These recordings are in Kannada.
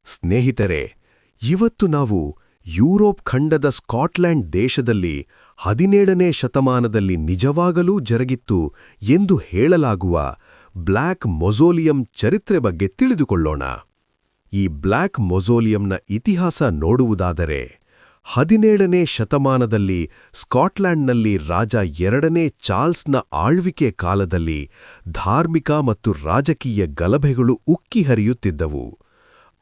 ಸ್ನೇಹಿತರೆ, ಇವತ್ತು ನಾವು ಯುರೋಪ್ ಖಂಡದ ಸ್ಕಾಟ್ಲೆಂಡ್ ದೇಶದಲ್ಲಿ 17ನೇ ಶತಮಾನದಲ್ಲಿ ನಿಜವಾಗಲೂ ಜರುಗಿತ್ತು ಎಂದು ಹೇಳಲಾಗುವ ಬ್ಲ್ಯಾಕ್ ಮೊಝೋಲಿಯಂ ಚರಿತ್ರೆ ಬಗ್ಗೆ ತಿಳಿದುಕೊಳ್ಳೋಣ. ಈ ಬ್ಲ್ಯಾಕ್ ಮೊಝೋಲಿಯಂನ ಇತಿಹಾಸ ನೋಡುವುದಾದರೆ 17ನೇ ಶತಮಾನದಲ್ಲಿ ಸ್ಕಾಟ್ಲೆಂಡ್ನಲ್ಲಿ ರಾಜ 2ನೇ ಚಾರ್ಲ್ಸ್ನ ಆಳ್ವಿಕೆ ಕಾಲದಲ್ಲಿ ಧಾರ್ಮಿಕ ಮತ್ತು ರಾಜಕೀಯ ಗಲಭೆಗಳು ಉಕ್ಕಿ ಹರಿಯುತ್ತಿದ್ದವು.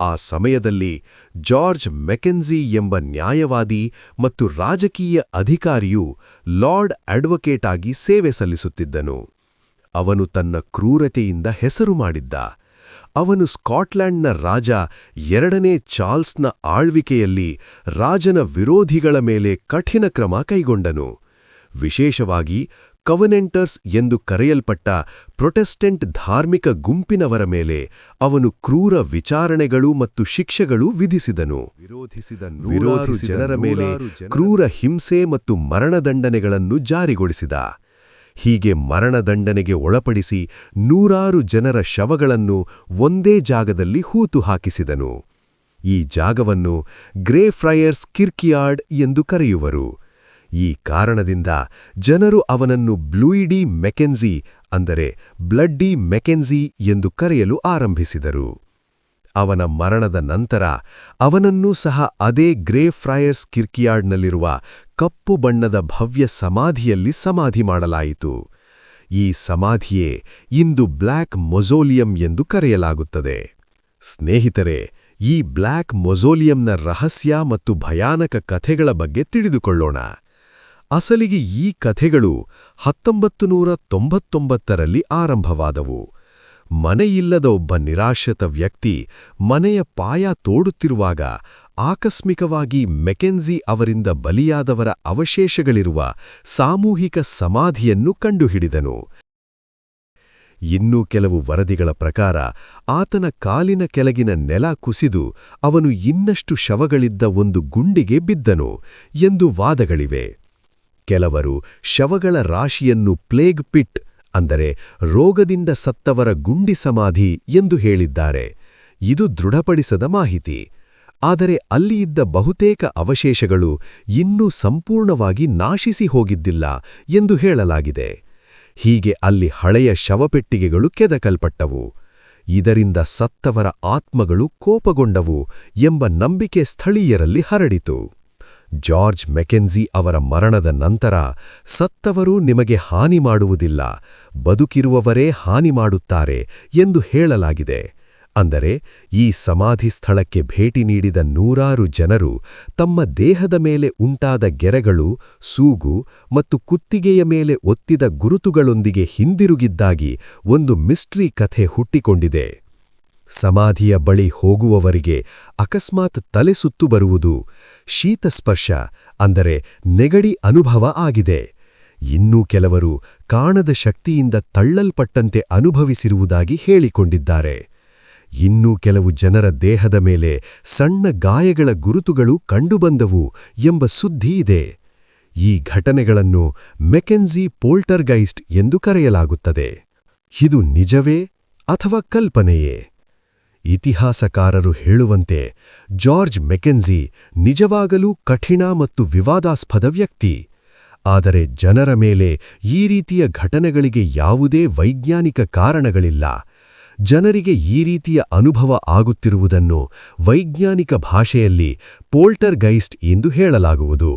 ಆ ಸಮಯದಲ್ಲಿ ಜಾರ್ಜ್ ಮೆಕೆನ್ಜಿ ಎಂಬ ನ್ಯಾಯವಾದಿ ಮತ್ತು ರಾಜಕೀಯ ಅಧಿಕಾರಿಯು ಲಾರ್ಡ್ ಅಡ್ವೊಕೇಟ್ ಆಗಿ ಸೇವೆ ಸಲ್ಲಿಸುತ್ತಿದ್ದನು. ಅವನು ತನ್ನ ಕ್ರೂರತೆಯಿಂದ ಹೆಸರು ಮಾಡಿದ್ದ. ಅವನು ಸ್ಕಾಟ್ಲೆಂಡ್ನ ರಾಜ 2ನೇ ಚಾರ್ಲ್ಸ್ನ ಆಳ್ವಿಕೆಯಲ್ಲಿ ರಾಜನ ವಿರೋಧಿಗಳ ಮೇಲೆ ಕಠಿಣ ಕ್ರಮ ಕೈಗೊಂಡನು. ವಿಶೇಷವಾಗಿ ಕವನೆಂಟರ್ಸ್ ಎಂದು ಕರೆಯಲ್ಪಟ್ಟ ಪ್ರೊಟೆಸ್ಟೆಂಟ್ ಧಾರ್ಮಿಕ ಗುಂಪಿನವರ ಮೇಲೆ ಅವನು ಕ್ರೂರ ವಿಚಾರಣೆಗಳು ಮತ್ತು ಶಿಕ್ಷೆಗಳು ವಿಧಿಸಿದನು. ವಿರೋಧಿ ಜನರ ಮೇಲೆ ಕ್ರೂರ ಹಿಂಸೆ ಮತ್ತು ಮರಣದಂಡನೆಗಳನ್ನು ಜಾರಿಗೊಳಿಸಿದ. ಹೀಗೆ ಮರಣದಂಡನೆಗೆ ಒಳಪಡಿಸಿ 100 ಜನರ ಶವಗಳನ್ನು ಒಂದೇ ಜಾಗದಲ್ಲಿ ಹೂತು ಹಾಕಿಸಿದನು. ಈ ಜಾಗವನ್ನು ಗ್ರೇ ಫ್ರೈಯರ್ಸ್ ಕಿರ್ಕ್ಯಾರ್ಡ್ ಎಂದು ಕರೆಯುವರು. ಈ ಕಾರಣದಿಂದ ಜನರು ಅವನನ್ನು ಬ್ಲೂಯಿಡಿ ಮೆಕೆನ್ಜಿ ಅಂದರೆ ಬ್ಲಡ್ಡಿ ಮೆಕೆನ್ಜಿ ಎಂದು ಕರೆಯಲು ಆರಂಭಿಸಿದರು. ಅವನ ಮರಣದ ನಂತರ ಅವನನ್ನೂ ಸಹ ಅದೇ ಗ್ರೇ ಫ್ರೈಯರ್ಸ್ ಕಿರ್ಕ್ಯಾರ್ಡ್ನಲ್ಲಿರುವ ಕಪ್ಪು ಬಣ್ಣದ ಭವ್ಯ ಸಮಾಧಿಯಲ್ಲಿ ಸಮಾಧಿ ಮಾಡಲಾಯಿತು. ಈ ಸಮಾಧಿಯೇ ಇಂದು ಬ್ಲ್ಯಾಕ್ ಮೊಝೋಲಿಯಂ ಎಂದು ಕರೆಯಲಾಗುತ್ತದೆ. ಸ್ನೇಹಿತರೆ, ಈ ಬ್ಲ್ಯಾಕ್ ಮೊಝೋಲಿಯಂನ ರಹಸ್ಯ ಮತ್ತು ಭಯಾನಕ ಕಥೆಗಳ ಬಗ್ಗೆ ತಿಳಿದುಕೊಳ್ಳೋಣ. ಅಸಲಿಗೆ ಈ ಕಥೆಗಳು 1999ರಲ್ಲಿ ಆರಂಭವಾದವು. ಮನೆಯಿಲ್ಲದ ಒಬ್ಬ ನಿರಾಶ್ರಿತ ವ್ಯಕ್ತಿ ಮನೆಯ ಪಾಯ ತೋಡುತ್ತಿರುವಾಗ ಆಕಸ್ಮಿಕವಾಗಿ ಮೆಕೆನ್ಜಿ ಅವರಿಂದ ಬಲಿಯಾದವರ ಅವಶೇಷಗಳಿರುವ ಸಾಮೂಹಿಕ ಸಮಾಧಿಯನ್ನು ಕಂಡುಹಿಡಿದನು. ಇನ್ನೂ ಕೆಲವು ವರದಿಗಳ ಪ್ರಕಾರ ಆತನ ಕಾಲಿನ ಕೆಳಗಿನ ನೆಲ ಕುಸಿದು ಅವನು ಇನ್ನಷ್ಟು ಶವಗಳಿದ್ದ ಒಂದು ಗುಂಡಿಗೆ ಬಿದ್ದನು ಎಂದು ವಾದಗಳಿವೆ. ಕೆಲವರು ಶವಗಳ ರಾಶಿಯನ್ನು ಪ್ಲೇಗ್ ಪಿಟ್ ಅಂದರೆ ರೋಗದಿಂದ ಸತ್ತವರ ಗುಂಡಿ ಸಮಾಧಿ ಎಂದು ಹೇಳಿದ್ದಾರೆ. ಇದು ದೃಢಪಡಿಸದ ಮಾಹಿತಿ. ಆದರೆ ಅಲ್ಲಿಯಿದ್ದ ಬಹುತೇಕ ಅವಶೇಷಗಳು ಇನ್ನೂ ಸಂಪೂರ್ಣವಾಗಿ ನಾಶಿಸಿ ಹೋಗಿದ್ದಿಲ್ಲ ಎಂದು ಹೇಳಲಾಗಿದೆ. ಹೀಗೆ ಅಲ್ಲಿ ಹಳೆಯ ಶವಪೆಟ್ಟಿಗೆಗಳು ಕೆದಕಲ್ಪಟ್ಟವು. ಇದರಿಂದ ಸತ್ತವರ ಆತ್ಮಗಳು ಕೋಪಗೊಂಡವು ಎಂಬ ನಂಬಿಕೆ ಸ್ಥಳೀಯರಲ್ಲಿ ಹರಡಿತು. ಜಾರ್ಜ್ ಮೆಕೆನ್ಜಿ ಅವರ ಮರಣದ ನಂತರ ಸತ್ತವರು ನಿಮಗೆ ಹಾನಿ ಮಾಡುವುದಿಲ್ಲ, ಬದುಕಿರುವವರೇ ಹಾನಿ ಮಾಡುತ್ತಾರೆ ಎಂದು ಹೇಳಲಾಗಿದೆ. ಅಂದರೆ ಈ ಸಮಾಧಿ ಸ್ಥಳಕ್ಕೆ ಭೇಟಿ ನೀಡಿದ 100 ಜನರು ತಮ್ಮ ದೇಹದ ಮೇಲೆ ಉಂಟಾದ ಗೆರೆಗಳು, ಸೂಗು ಮತ್ತು ಕುತ್ತಿಗೆಯ ಮೇಲೆ ಒತ್ತಿದ ಗುರುತುಗಳೊಂದಿಗೆ ಹಿಂದಿರುಗಿದ್ದಾಗಿ ಒಂದು ಮಿಸ್ಟ್ರಿ ಕಥೆ ಹುಟ್ಟಿಕೊಂಡಿದೆ. ಸಮಾಧಿಯ ಬಳಿ ಹೋಗುವವರಿಗೆ ಅಕಸ್ಮಾತ್ ತಲೆ ಸುತ್ತು ಬರುವುದು, ಶೀತಸ್ಪರ್ಶ ಅಂದರೆ ನೆಗಡಿ ಅನುಭವ ಆಗಿದೆ. ಇನ್ನೂ ಕೆಲವರು ಕಾಣದ ಶಕ್ತಿಯಿಂದ ತಳ್ಳಲ್ಪಟ್ಟಂತೆ ಅನುಭವಿಸಿರುವುದಾಗಿ ಹೇಳಿಕೊಂಡಿದ್ದಾರೆ. ಇನ್ನೂ ಕೆಲವು ಜನರ ದೇಹದ ಮೇಲೆ ಸಣ್ಣ ಗಾಯಗಳ ಗುರುತುಗಳು ಕಂಡುಬಂದವು ಎಂಬ ಸುದ್ದಿ ಇದೆ. ಈ ಘಟನೆಗಳನ್ನು ಮೆಕೆನ್ಜಿ ಪೋಲ್ಟರ್ಗೈಸ್ಟ್ ಎಂದು ಕರೆಯಲಾಗುತ್ತದೆ. ಇದು ನಿಜವೇ ಅಥವಾ ಕಲ್ಪನೆಯೇ? ಇತಿಹಾಸಕಾರರು ಹೇಳುವಂತೆ ಜಾರ್ಜ್ ಮೆಕೆನ್ಜಿ ನಿಜವಾಗಲೂ ಕಠಿಣ ಮತ್ತು ವಿವಾದಾಸ್ಪದ ವ್ಯಕ್ತಿ. ಆದರೆ ಜನರ ಮೇಲೆ ಈ ರೀತಿಯ ಘಟನೆಗಳಿಗೆ ಯಾವುದೇ ವೈಜ್ಞಾನಿಕ ಕಾರಣಗಳಿಲ್ಲ. ಜನರಿಗೆ ಈ ರೀತಿಯ ಅನುಭವ ಆಗುತ್ತಿರುವುದನ್ನು ವೈಜ್ಞಾನಿಕ ಭಾಷೆಯಲ್ಲಿ ಪೋಲ್ಟರ್ಗೈಸ್ಟ್ ಎಂದು ಹೇಳಲಾಗುವುದು.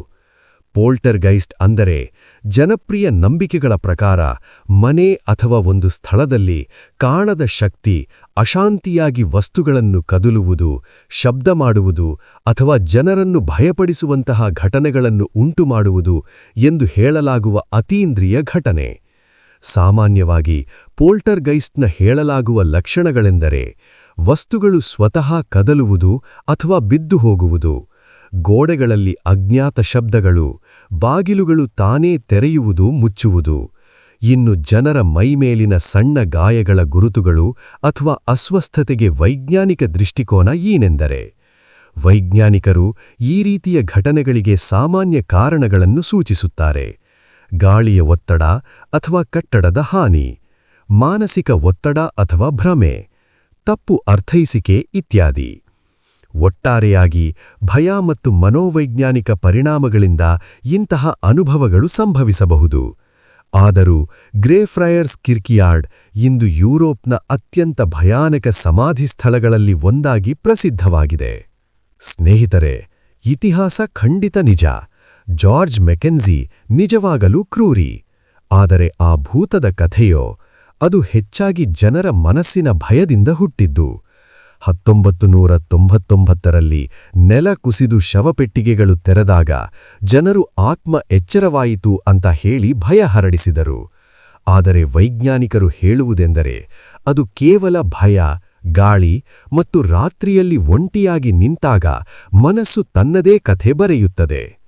ಪೋಲ್ಟರ್ಗೈಸ್ಟ್ ಅಂದರೆ ಜನಪ್ರಿಯ ನಂಬಿಕೆಗಳ ಪ್ರಕಾರ ಮನೆ ಅಥವಾ ಒಂದು ಸ್ಥಳದಲ್ಲಿ ಕಾಣದ ಶಕ್ತಿ ಅಶಾಂತಿಯಾಗಿ ವಸ್ತುಗಳನ್ನು ಕದಲುವುದು, ಶಬ್ದ ಮಾಡುವುದು ಅಥವಾ ಜನರನ್ನು ಭಯಪಡಿಸುವಂತಹ ಘಟನೆಗಳನ್ನು ಉಂಟುಮಾಡುವುದು ಎಂದು ಹೇಳಲಾಗುವ ಅತೀಂದ್ರಿಯ ಘಟನೆ. ಸಾಮಾನ್ಯವಾಗಿ ಪೋಲ್ಟರ್ಗೈಸ್ಟ್ನ ಹೇಳಲಾಗುವ ಲಕ್ಷಣಗಳೆಂದರೆ ವಸ್ತುಗಳು ಸ್ವತಃ ಕದಲುವುದು ಅಥವಾ ಬಿದ್ದು ಹೋಗುವುದು, ಗೋಡೆಗಳಲ್ಲಿ ಅಜ್ಞಾತ ಶಬ್ದಗಳು, ಬಾಗಿಲುಗಳು ತಾನೇ ತೆರೆಯುವುದು ಮುಚ್ಚುವುದು. ಇನ್ನು ಜನರ ಮೈಮೇಲಿನ ಸಣ್ಣ ಗಾಯಗಳ ಗುರುತುಗಳು ಅಥವಾ ಅಸ್ವಸ್ಥತೆಗೆ ವೈಜ್ಞಾನಿಕ ದೃಷ್ಟಿಕೋನ ಏನೆಂದರೆ ವೈಜ್ಞಾನಿಕರು ಈ ರೀತಿಯ ಘಟನೆಗಳಿಗೆ ಸಾಮಾನ್ಯ ಕಾರಣಗಳನ್ನು ಸೂಚಿಸುತ್ತಾರೆ. ಗಾಳಿಯ ಒತ್ತಡ ಅಥವಾ ಕಟ್ಟಡದ ಹಾನಿ, ಮಾನಸಿಕ ಒತ್ತಡ ಅಥವಾ ಭ್ರಮೆ, ತಪ್ಪು ಅರ್ಥೈಸಿಕೆ ಇತ್ಯಾದಿ. ಒಟ್ಟಾರೆಯಾಗಿ ಭಯ ಮತ್ತು ಮನೋವೈಜ್ಞಾನಿಕ ಪರಿಣಾಮಗಳಿಂದ ಇಂತಹ ಅನುಭವಗಳು ಸಂಭವಿಸಬಹುದು. ಆದರೂ ಗ್ರೇಫ್ರೈಯರ್ಸ್ ಕಿರ್ಕಿಯಾರ್ಡ್ ಇಂದು ಯುರೋಪ್ನ ಅತ್ಯಂತ ಭಯಾನಕ ಸಮಾಧಿ ಸ್ಥಳಗಳಲ್ಲಿ ಒಂದಾಗಿ ಪ್ರಸಿದ್ಧವಾಗಿದೆ. ಸ್ನೇಹಿತರೆ, ಇತಿಹಾಸ ಖಂಡಿತ ನಿಜ. ಜಾರ್ಜ್ ಮೆಕೆನ್ಜಿ ನಿಜವಾಗಲೂ ಕ್ರೂರಿ. ಆದರೆ ಆ ಭೂತದ ಕಥೆಯೋ, ಅದು ಹೆಚ್ಚಾಗಿ ಜನರ ಮನಸ್ಸಿನ ಭಯದಿಂದ ಹುಟ್ಟಿದ್ದು. 1999ರಲ್ಲಿ ನೆಲ ಕುಸಿದು ಶವಪೆಟ್ಟಿಗೆಗಳು ತೆರೆದಾಗ ಜನರು ಆತ್ಮ ಎಚ್ಚರವಾಯಿತು ಅಂತ ಹೇಳಿ ಭಯ ಹರಡಿಸಿದರು. ಆದರೆ ವೈಜ್ಞಾನಿಕರು ಹೇಳುವುದೆಂದರೆ ಅದು ಕೇವಲ ಭಯ, ಗಾಳಿ ಮತ್ತು ರಾತ್ರಿಯಲ್ಲಿ ಒಂಟಿಯಾಗಿ ನಿಂತಾಗ ಮನಸ್ಸು ತನ್ನದೇ ಕಥೆ ಬರೆಯುತ್ತದೆ.